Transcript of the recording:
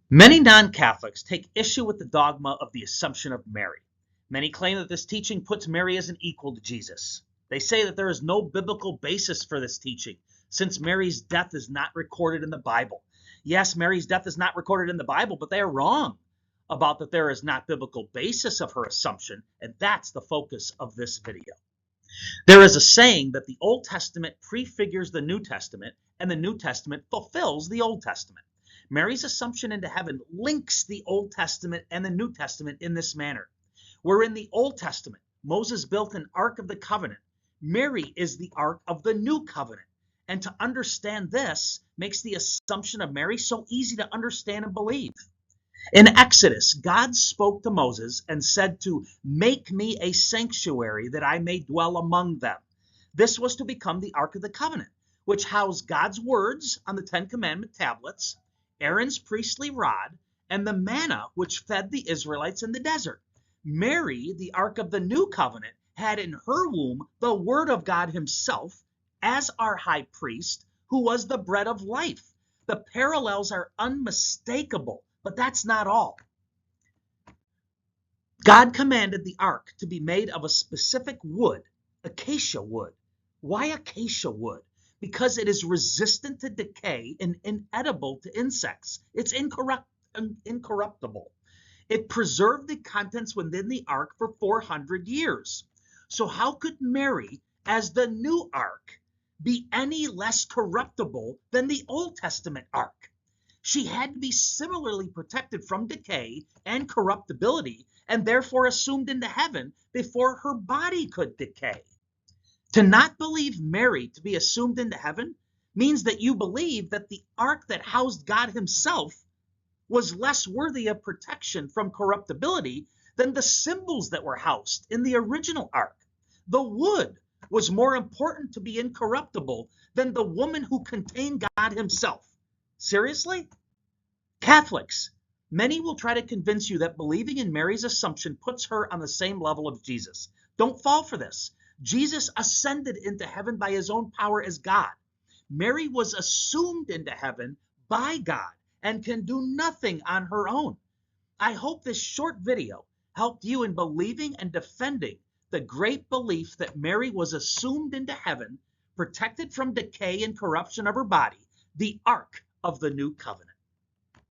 Many non-Catholics take issue with the dogma of the Assumption of Mary. Many claim that this teaching puts Mary as an equal to Jesus. They say that there is no biblical basis for this teaching, since Mary's death is not recorded in the Bible. Yes, Mary's death is not recorded in the Bible, but they are wrong about that there is not biblical basis of her assumption, and that's the focus of this video. There is a saying that the Old Testament prefigures the New Testament, and the New Testament fulfills the Old Testament. Mary's assumption into heaven links the Old Testament and the New Testament in this manner. Where in the Old Testament, Moses built an Ark of the Covenant, Mary is the Ark of the New Covenant. And to understand this makes the assumption of Mary so easy to understand and believe. In Exodus, God spoke to Moses and said to make me a sanctuary that I may dwell among them. This was to become the Ark of the Covenant, which housed God's words on the Ten Commandment tablets, Aaron's priestly rod, and the manna which fed the Israelites in the desert. Mary, the Ark of the New Covenant, had in her womb the Word of God himself as our high priest, who was the bread of life. The parallels are unmistakable, but that's not all. God commanded the ark to be made of a specific wood, acacia wood. Why acacia wood? Because it is resistant to decay and inedible to insects. It's incorruptible. It preserved the contents within the ark for 400 years. So how could Mary, as the new ark, be any less corruptible than the Old Testament ark? She had to be similarly protected from decay and corruptibility, and therefore assumed into heaven before her body could decay. To not believe Mary to be assumed into heaven means that you believe that the ark that housed God himself was less worthy of protection from corruptibility than the symbols that were housed in the original ark. The wood was more important to be incorruptible than the woman who contained God himself. Seriously? Catholics, many will try to convince you that believing in Mary's assumption puts her on the same level of Jesus. Don't fall for this. Jesus ascended into heaven by his own power as God. Mary was assumed into heaven by God and can do nothing on her own. I hope this short video helped you in believing and defending the great belief that Mary was assumed into heaven, protected from decay and corruption of her body, the Ark of the New Covenant.